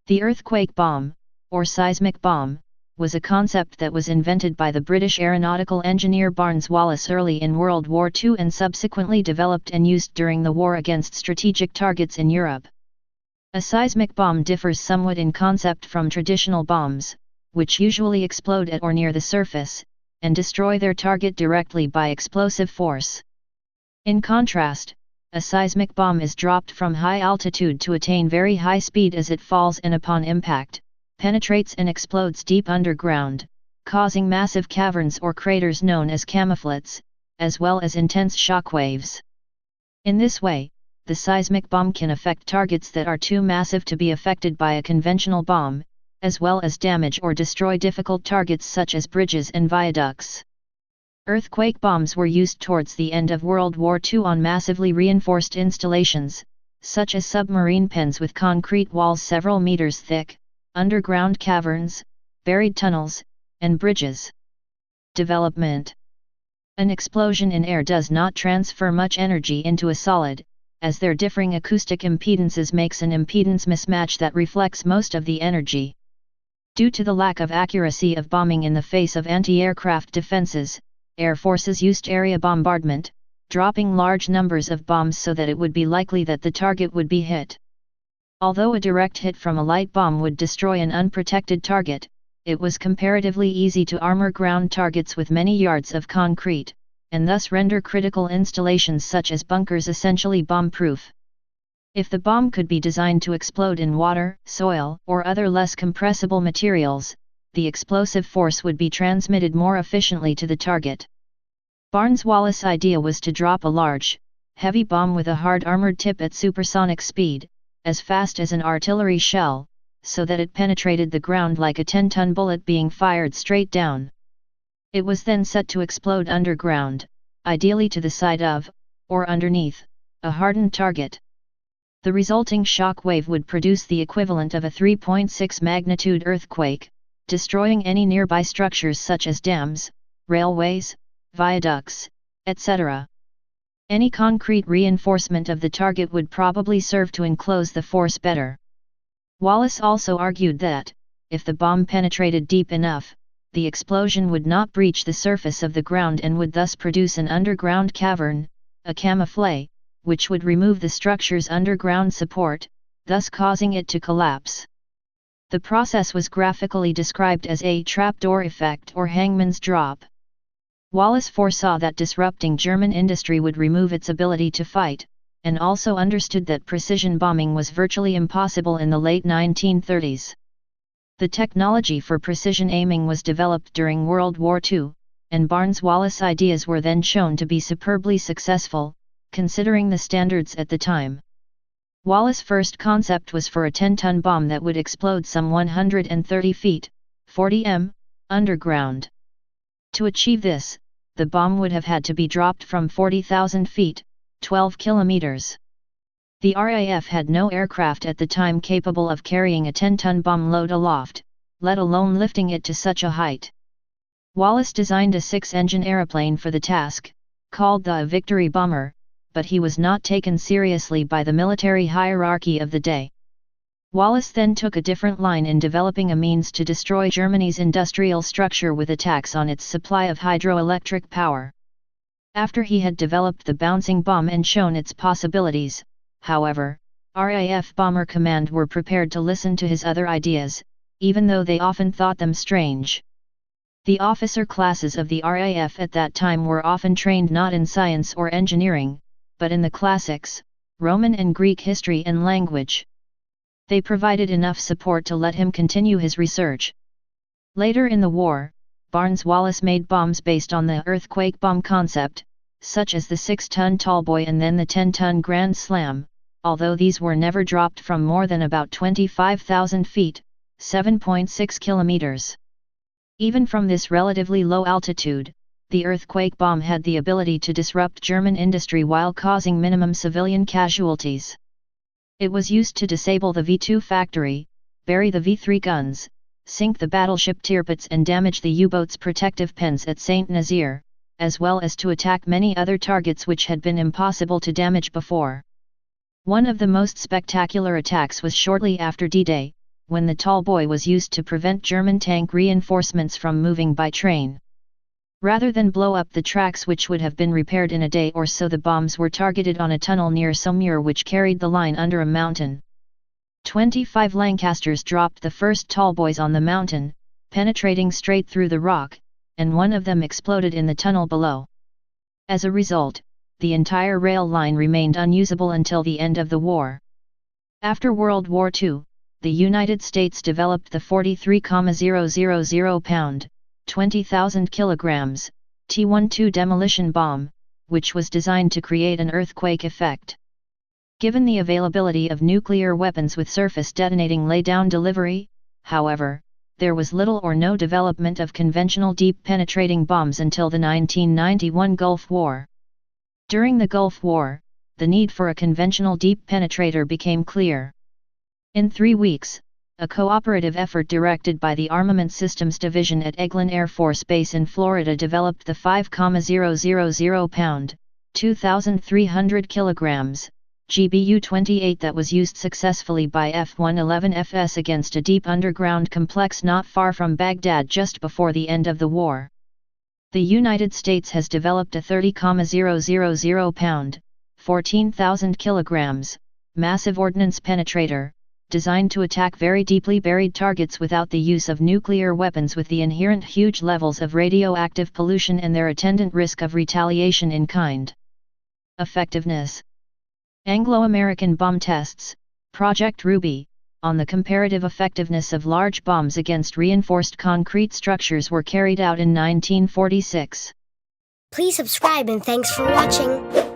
The earthquake bomb, or seismic bomb, was a concept that was invented by the British aeronautical engineer Barnes Wallis early in World War II and subsequently developed and used during the war against strategic targets in Europe. A seismic bomb differs somewhat in concept from traditional bombs, which usually explode at or near the surface, and destroy their target directly by explosive force. In contrast, a seismic bomb is dropped from high altitude to attain very high speed as it falls and upon impact, penetrates and explodes deep underground, causing massive caverns or craters known as camouflets, as well as intense shock waves. In this way, the seismic bomb can affect targets that are too massive to be affected by a conventional bomb, as well as damage or destroy difficult targets such as bridges and viaducts. Earthquake bombs were used towards the end of World War II on massively reinforced installations, such as submarine pens with concrete walls several meters thick, underground caverns, buried tunnels, and bridges. Development. An explosion in air does not transfer much energy into a solid, as their differing acoustic impedances makes an impedance mismatch that reflects most of the energy. Due to the lack of accuracy of bombing in the face of anti-aircraft defenses, air forces used area bombardment, dropping large numbers of bombs so that it would be likely that the target would be hit. Although a direct hit from a light bomb would destroy an unprotected target, it was comparatively easy to armor ground targets with many yards of concrete, and thus render critical installations such as bunkers essentially bomb-proof. If the bomb could be designed to explode in water, soil, or other less compressible materials, the explosive force would be transmitted more efficiently to the target. Barnes Wallis' idea was to drop a large, heavy bomb with a hard armored tip at supersonic speed, as fast as an artillery shell, so that it penetrated the ground like a 10-ton bullet being fired straight down. It was then set to explode underground, ideally to the side of, or underneath, a hardened target. The resulting shock wave would produce the equivalent of a 3.6 magnitude earthquake, destroying any nearby structures such as dams, railways, viaducts, etc. Any concrete reinforcement of the target would probably serve to enclose the force better. Wallis also argued that, if the bomb penetrated deep enough, the explosion would not breach the surface of the ground and would thus produce an underground cavern, a camouflet, which would remove the structure's underground support, thus causing it to collapse. The process was graphically described as a trapdoor effect or hangman's drop. Wallis foresaw that disrupting German industry would remove its ability to fight, and also understood that precision bombing was virtually impossible in the late 1930s. The technology for precision aiming was developed during World War II, and Barnes Wallis' ideas were then shown to be superbly successful, considering the standards at the time. Wallis' first concept was for a 10-ton bomb that would explode some 130 feet, 40 m, underground. To achieve this, the bomb would have had to be dropped from 40,000 feet, 12 kilometers. The RAF had no aircraft at the time capable of carrying a 10-ton bomb load aloft, let alone lifting it to such a height. Wallis designed a 6-engine aeroplane for the task, called the Victory Bomber, but he was not taken seriously by the military hierarchy of the day. Wallis then took a different line in developing a means to destroy Germany's industrial structure with attacks on its supply of hydroelectric power. After he had developed the bouncing bomb and shown its possibilities, however, RAF Bomber Command were prepared to listen to his other ideas, even though they often thought them strange. The officer classes of the RAF at that time were often trained not in science or engineering, but in the classics, Roman and Greek history and language. They provided enough support to let him continue his research. Later in the war, Barnes Wallis made bombs based on the earthquake bomb concept, such as the 6-ton Tallboy and then the 10-ton Grand Slam, although these were never dropped from more than about 25,000 feet, 7.6 kilometers. Even from this relatively low altitude, the earthquake bomb had the ability to disrupt German industry while causing minimum civilian casualties. It was used to disable the V2 factory, bury the V3 guns, sink the battleship Tirpitz and damage the U-boat's protective pens at St. Nazaire, as well as to attack many other targets which had been impossible to damage before. One of the most spectacular attacks was shortly after D-Day, when the tall boy was used to prevent German tank reinforcements from moving by train. Rather than blow up the tracks which would have been repaired in a day or so, the bombs were targeted on a tunnel near Saumur which carried the line under a mountain. 25 Lancasters dropped the first tall boys on the mountain, penetrating straight through the rock, and one of them exploded in the tunnel below. As a result, the entire rail line remained unusable until the end of the war. After World War II, the United States developed the 43,000 pound, 20,000 kilograms, T-12 demolition bomb, which was designed to create an earthquake effect. Given the availability of nuclear weapons with surface detonating laydown delivery, however, there was little or no development of conventional deep penetrating bombs until the 1991 Gulf War. During the Gulf War, the need for a conventional deep penetrator became clear. In 3 weeks, a cooperative effort directed by the Armament Systems Division at Eglin Air Force Base in Florida developed the 5,000 pound, 2,300 kilograms, GBU-28 that was used successfully by F-111FS against a deep underground complex not far from Baghdad just before the end of the war. The United States has developed a 30,000 pound, 14,000 kilograms, massive ordnance penetrator, designed to attack very deeply buried targets without the use of nuclear weapons, with the inherent huge levels of radioactive pollution and their attendant risk of retaliation in kind. Effectiveness. Anglo-American bomb tests, Project Ruby, on the comparative effectiveness of large bombs against reinforced concrete structures were carried out in 1946. Please subscribe and thanks for watching.